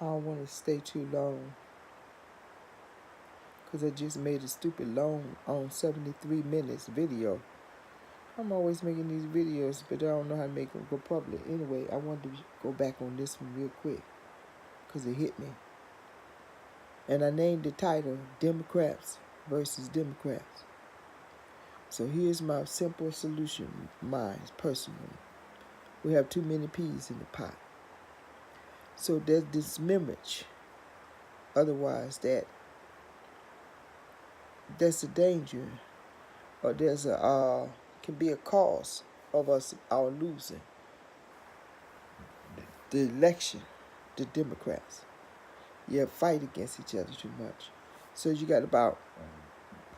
I don't want to stay too long because I just made a stupid long on 73 minutes video. I'm always making these videos, but I don't know how to make them go public. Anyway, I wanted to go back on this one real quick because it hit me. And I named the title Democrats versus Democrats. So here's my simple solution, mine personally. We have too many peas in the pot. So there's this image. Otherwise, that's a danger, or there's a can be a cause of us our losing the election. The Democrats, fight against each other too much. So you got about,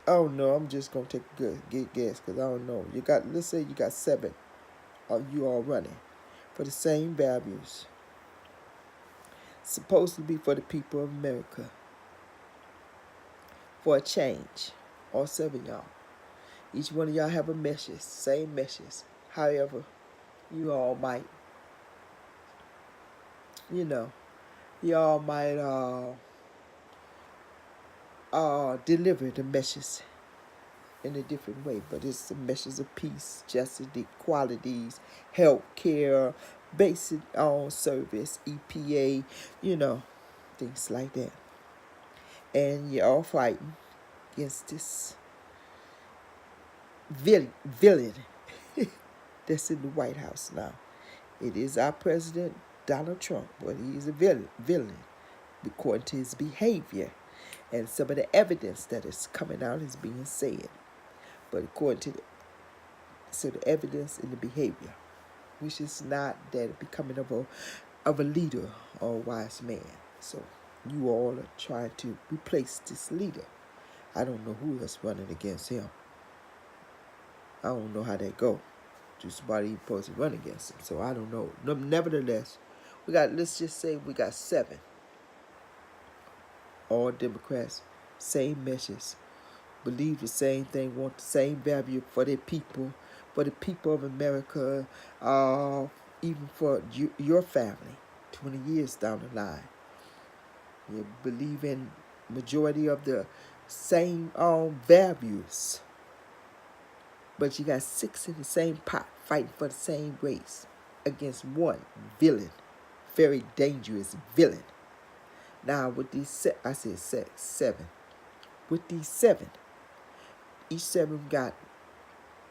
I don't know. I'm just gonna take a good guess because I don't know. Let's say you got 7 of you all running for the same values, supposed to be for the people of America, for a change. All 7 y'all. Each one of y'all have a message, same message. However, you all might, y'all might deliver the message in a different way. But it's a message of peace, justice, equalities, health care, basic service, EPA, things like that. And you're all fighting against this villain that's in the White House now. It is our president, Donald Trump, but he is a villain according to his behavior. And some of the evidence that is coming out is being said. But according to the evidence and the behavior, which is not that becoming of a leader or a wise man. So you all are trying to replace this leader. I don't know who is running against him. I don't know how that go. Just somebody supposed to run against him. So I don't know. Nevertheless, let's just say we got 7. All Democrats, same message, believe the same thing, want the same value for their people, for the people of America, even for your family, 20 years down the line. You believe in majority of the same values. But you got 6 in the same pot fighting for the same race against one villain, very dangerous villain. Now with these, I said 7. With these 7, each 7 got,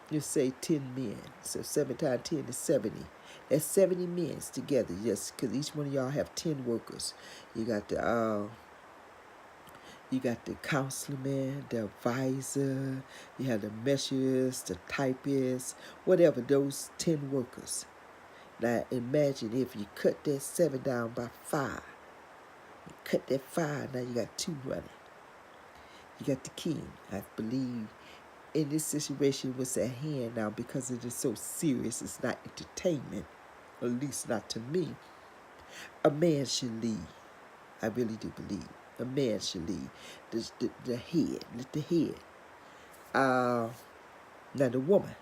let's say 10 men. So 7 times 10 is 70. That's 70 men together, just because each one of y'all have 10 workers. You got the councilman, the advisor, you have the measures, the typist, whatever, those 10 workers. Now imagine if you cut that 7 down by 5. You cut that 5, now you got 2 running. You got the king. I believe in this situation what's at hand now, because it is so serious, it's not entertainment, at least not to me. A man should lead. I really do believe a man should lead. The head, the head. Now the woman,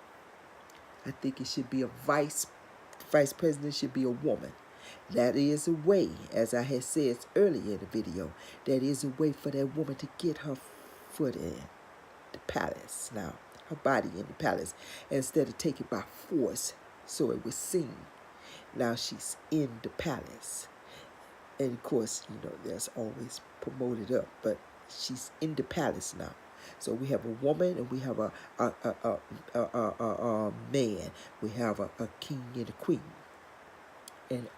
I think it should be a vice president should be a woman. That is a way, as I had said earlier in the video, that is a way for that woman to get her foot in the palace now, her body in the palace, instead of taking it by force so it was seen. Now she's in the palace. And of course, that's always promoted up, but she's in the palace now. So we have a woman and we have a man. We have a king and a queen. And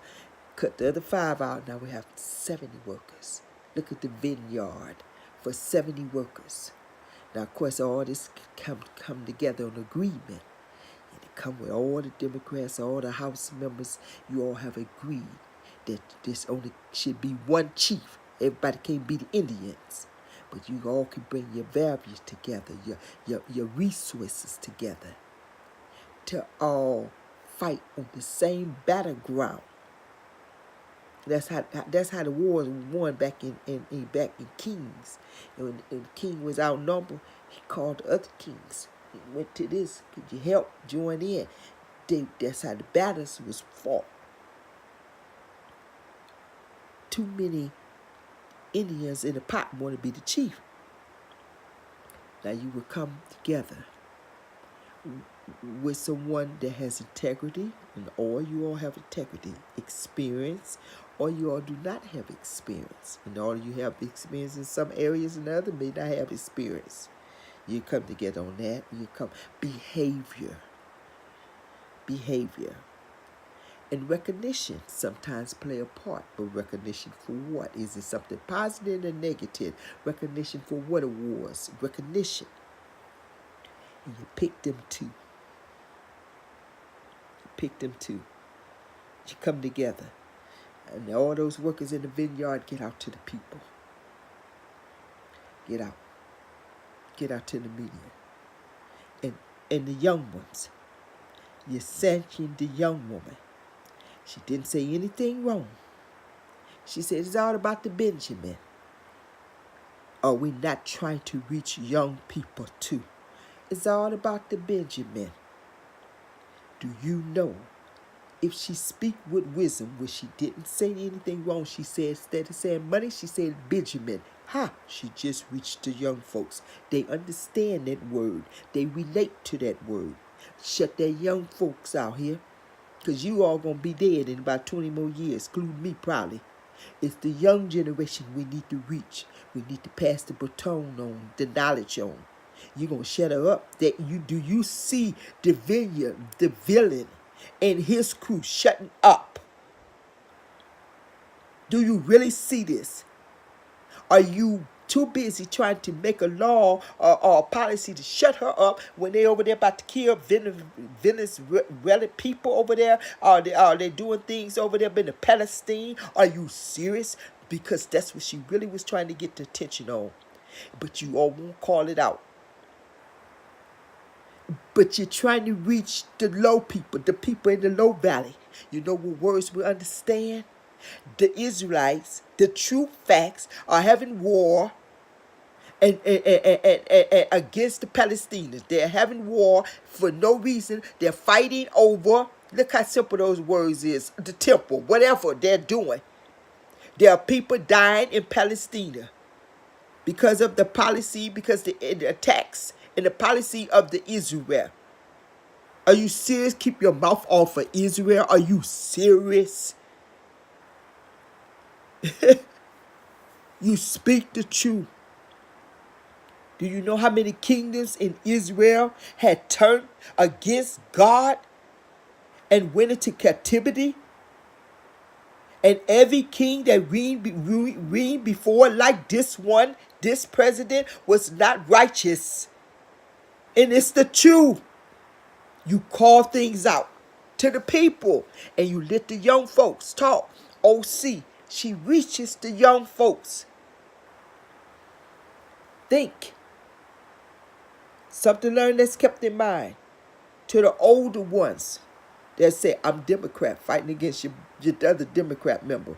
cut the other 5 out, now we have 70 workers. Look at the vineyard for 70 workers. Now, of course, all this come together on agreement. And it come with all the Democrats, all the House members. You all have agreed that this only should be one chief. Everybody can't be the Indians. But you all can bring your values together, your resources together to all fight on the same battleground. That's how the war was won back in Kings. And when the king was outnumbered, he called the other kings. He went to this. Could you help? Join in. That's how the battles was fought. too many Indians in the pot want to be the chief. Now you will come together with someone that has integrity, and or you all have integrity, experience, or you all do not have experience. And all you have experience in some areas and others may not have experience. You come together on that. You come behavior. And recognition sometimes play a part, but recognition for what? Is it something positive or negative? Recognition for what it was. Recognition. And you pick them two. You come together. And all those workers in the vineyard get out to the people. Get out. Get out to the media. And the young ones. You sanctioned the young woman. She didn't say anything wrong. She said it's all about the Benjamin. Are we not trying to reach young people too? It's all about the Benjamin. Do you know, if she speak with wisdom, when she didn't say anything wrong, she said, instead of saying money, she said Benjamin. She just reached the young folks. They understand that word. They relate to that word. Shut their young folks out here, because you all going to be dead in about 20 more years, including me probably. It's the young generation we need to reach. We need to pass the baton on, the knowledge on. You're going to shut her up. Do you see the villain and his crew shutting up? Do you really see this? Are you too busy trying to make a law or a policy to shut her up when they over there about to kill Venezuelan people over there? Are they doing things over there in Palestine? Are you serious? Because that's what she really was trying to get the attention on. But you all won't call it out. But you're trying to reach the low people, the people in the low valley. You know what words we understand? The Israelites, the true facts, are having war and against the Palestinians. They're having war for no reason. They're fighting over, look how simple those words is, the temple, whatever they're doing. There are people dying in Palestine because of the policy, because the attacks and the policy of the Israel. Are you serious? Keep your mouth off of Israel. Are you serious? You speak the truth. Do you know how many kingdoms in Israel had turned against God and went into captivity? And every king that reigned before, like this one, this president, was not righteous. And it's the truth. You call things out to the people and you let the young folks talk. OC, she reaches the young folks. Think. Something learned that's kept in mind. To the older ones that say, I'm Democrat, fighting against your other Democrat member.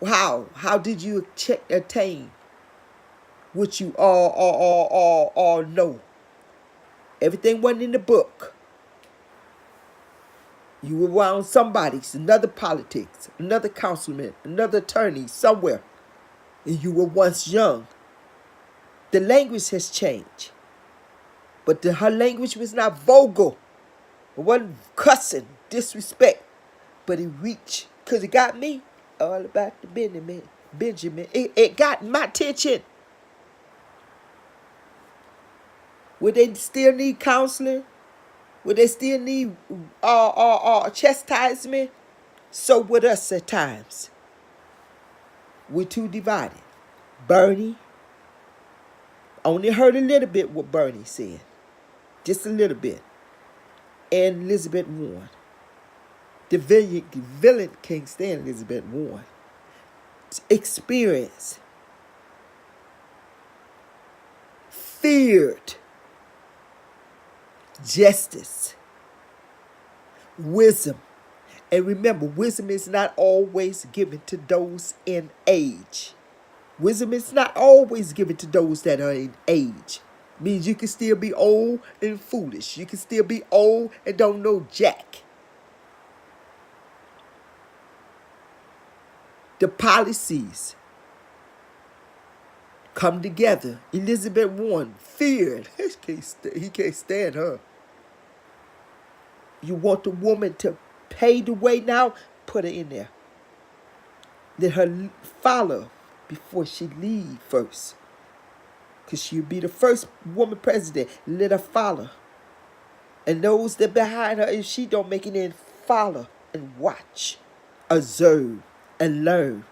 How did you attain what you all know? Everything wasn't in the book. You were around somebody's, another politics, another councilman, another attorney somewhere. And you were once young. The language has changed. But her language was not vulgar. It wasn't cussing, disrespect. But it reached, because it got me all about the Benjamin. It got my attention. Would they still need counseling? Would they still need chastisement? So with us at times. We're too divided. Bernie, only heard a little bit what Bernie said. Just a little bit. And Elizabeth Warren. The villain can't stand Elizabeth Warren. Experience. Feared. Justice. Wisdom. And remember, wisdom is not always given to those in age. Wisdom is not always given to those that are in age. Means you can still be old and foolish. You can still be old and don't know jack. The policies come together. Elizabeth Warren feared. He can't stand her. You want the woman to pay the way now? Put her in there. Let her follow before she leave first. Because she'll be the first woman president. Let her follow. And those that behind her, if she don't make it in, follow and watch, observe, and learn.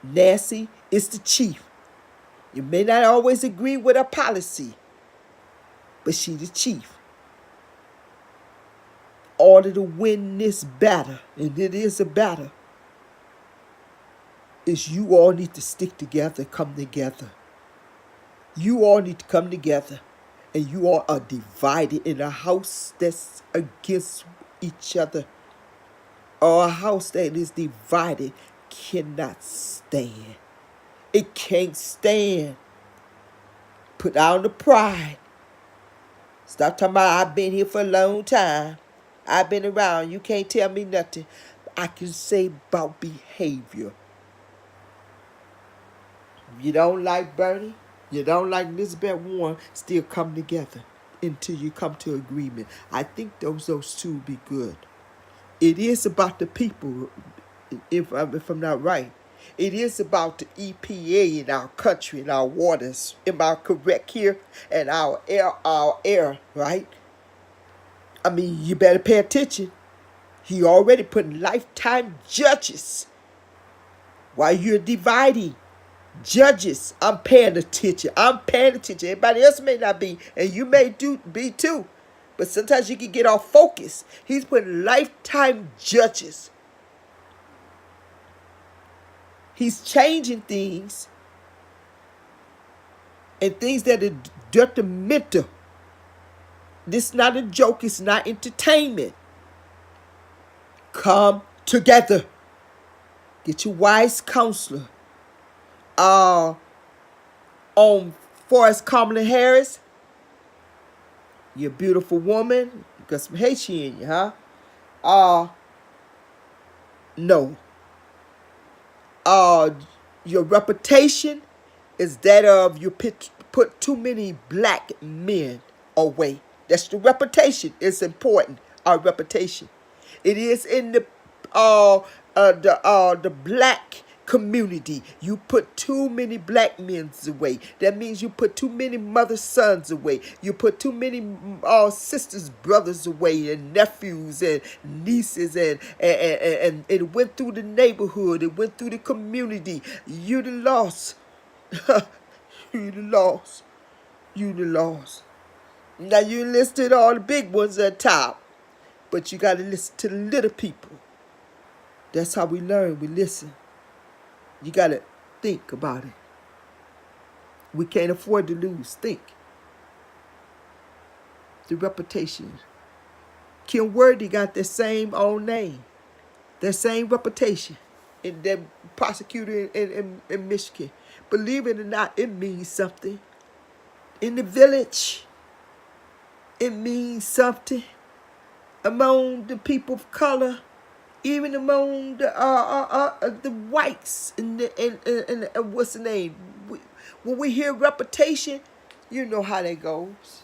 Nancy is the chief. You may not always agree with her policy, but she the chief. Order to win this battle, and it is a battle, is you all need to stick together, come together. You all need to come together. And you all are divided in a house that's against each other. Or a house that is divided cannot stand. It can't stand. Put down the pride. Stop talking about I've been here for a long time. I've been around. You can't tell me nothing. I can say about behavior. You don't like Bernie, you don't like Elizabeth Warren, still come together until you come to agreement. I think those two be good. It is about the people, if I'm not right. It is about the EPA in our country, in our waters. Am I correct here? And our air, right? I mean, you better pay attention. He already put lifetime judges while you're dividing. Judges, I'm paying attention. I'm paying attention. Everybody else may not be, and you may be too. But sometimes you can get off focus. He's putting lifetime judges. He's changing things, and things that are detrimental. This is not a joke. It's not entertainment. Come together. Get your wise counselor. On Forrest Kamala Harris, you're a beautiful woman. You got some Haitian in you, huh? No. Your reputation is that of you put too many black men away. That's the reputation. It's important. Our reputation. It is in the black community. You put too many black men away. That means you put too many mother sons away. You put too many sisters, brothers away, and nephews and nieces, and it went through the neighborhood. It went through the community. You the lost. You the lost. You the lost. Now you listed all the big ones at the top, but you got to listen to the little people. That's how we learn. We listen. You got to think about it. We can't afford to lose. Think. The reputation. Kim Worthy got the same old name. That same reputation. And that prosecutor in Michigan. Believe it or not, it means something. In the village, it means something. Among the people of color, even among the whites and what's the name? When we hear reputation, you know how that goes.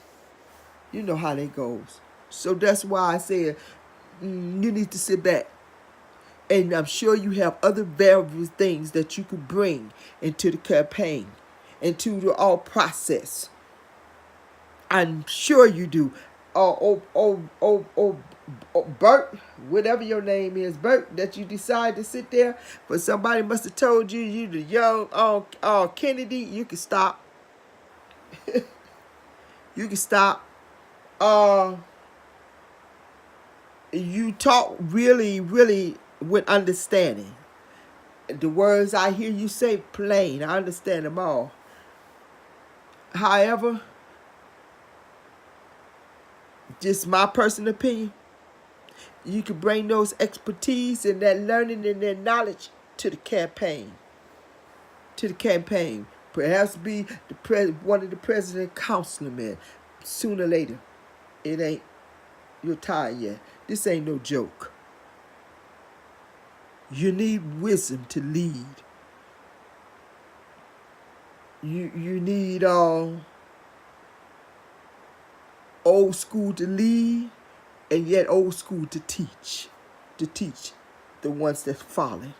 You know how that goes. So that's why I said you need to sit back. And I'm sure you have other various things that you could bring into the campaign, into the all process. I'm sure you do. Bert, whatever your name is, Bert, that you decide to sit there, but somebody must have told you you the young Kennedy. You can stop. You can stop. You talk really, really with understanding. The words I hear you say plain. I understand them all. However, just my personal opinion, you can bring those expertise and that learning and that knowledge to the campaign. Perhaps be one of the president councilmen sooner or later. It ain't your time yet. This ain't no joke. You need wisdom to lead. You need old school to lead, and yet old school to teach. To teach the ones that follow.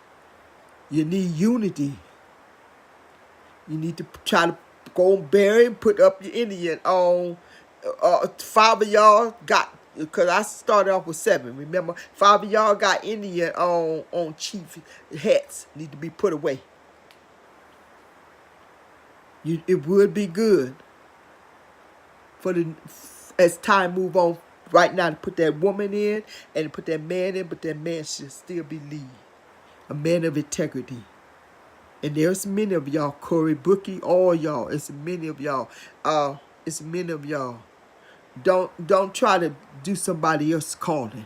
You need unity. You need to try to go and bury and put up your Indian on. 5 of y'all got, because I started off with 7. Remember, 5 of y'all got Indian on chief hats. Need to be put away. It would be good for as time move on right now to put that woman in and to put that man in, but that man should still be lead. A man of integrity. And there's many of y'all, Corey, Bookie, all y'all. It's many of y'all. It's many of y'all. Don't try to do somebody else's calling.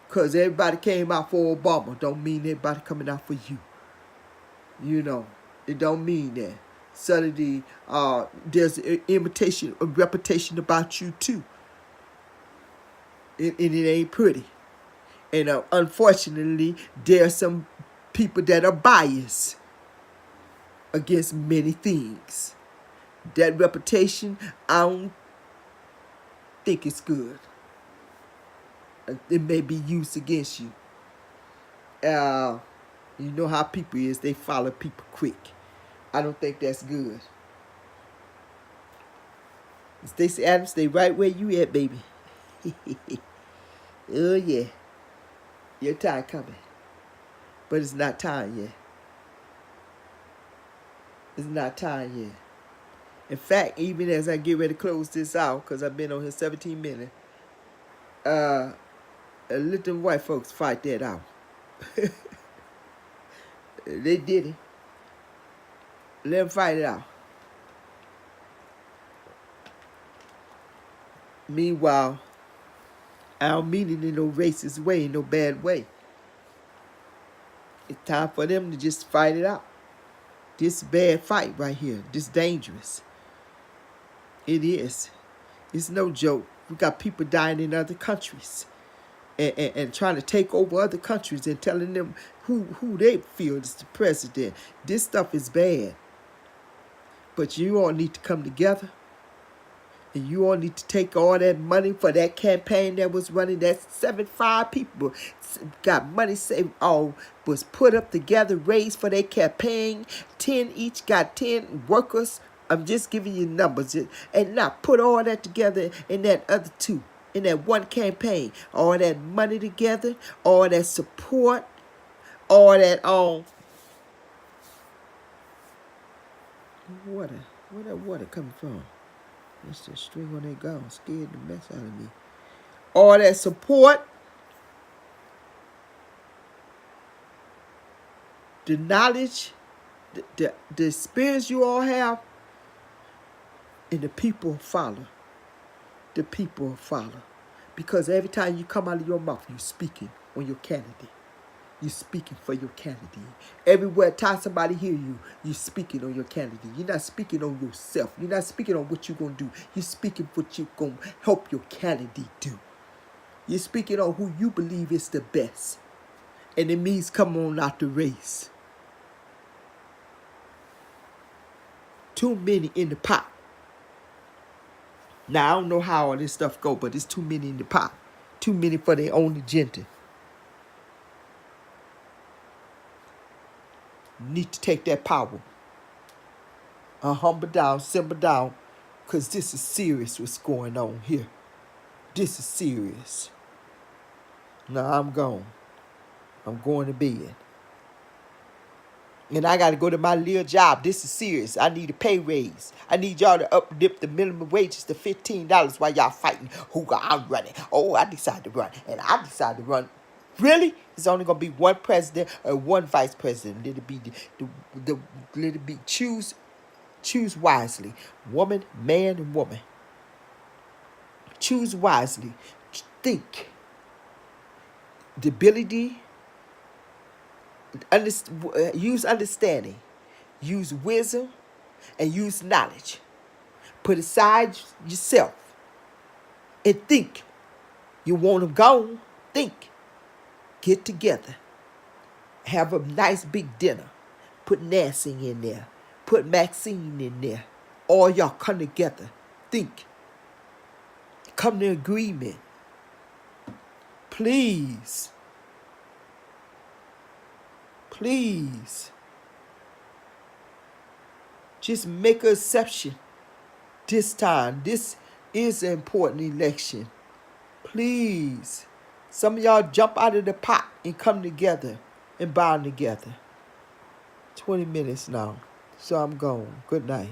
Because everybody came out for Obama. Don't mean everybody coming out for you. You know, it don't mean that. Suddenly, there's an imitation, a reputation about you too. And it ain't pretty. And unfortunately, there are some people that are biased against many things. That reputation, I don't think it's good. It may be used against you. You know how people is, they follow people quick. I don't think that's good. Stacey Adams, stay right where you at, baby. Oh yeah. Your time coming. But it's not time yet. It's not time yet. In fact, even as I get ready to close this out, because I've been on here 17 minutes, let them white folks fight that out. They did it. Let them fight it out. Meanwhile, I don't mean it in no racist way, in no bad way. It's time for them to just fight it out. This bad fight right here, this dangerous. It is. It's no joke. We got people dying in other countries and trying to take over other countries and telling them who they feel is the president. This stuff is bad. But you all need to come together. And you all need to take all that money for that campaign that was running. That 75 people got money saved, all was put up together, raised for their campaign. 10 each got 10 workers. I'm just giving you numbers. And now put all that together in that other 2. In that one campaign. All that money together. All that support. All that Where that water coming from? It's the string on their gown, scared the mess out of me. All that support, the knowledge, the experience you all have, and the people follow. The people follow. Because every time you come out of your mouth, you're speaking on your candidate. You're speaking for your candidate. Everywhere time somebody hear you, you're speaking on your candidate. You're not speaking on yourself. You're not speaking on what you're going to do. You're speaking what you're going to help your candidate do. You're speaking on who you believe is the best. And it means come on out the race. Too many in the pot. Now, I don't know how all this stuff go, but it's too many in the pot. Too many for their own agenda. Need to take that power. Humble down, simmer down, because this is serious what's going on here. This is serious. Now I'm gone. I'm going to bed. And I got to go to my little job. This is serious. I need a pay raise. I need y'all to up-dip the minimum wages to $15 while y'all fighting who I'm running. Oh, I decided to run. And I decided to run. Really? It's only going to be one president or one vice president. Let it be choose wisely. Woman, man, and woman. Choose wisely. Think. The ability, use understanding, use wisdom, and use knowledge. Put aside yourself and think. You want them gone? Think. Get together. Have a nice big dinner. Put Nancy in there. Put Maxine in there. All y'all come together. Think. Come to agreement. Please. Please. Just make an exception this time. This is an important election. Please. Some of y'all jump out of the pot and come together and bind together. 20 minutes now. So I'm gone. Good night.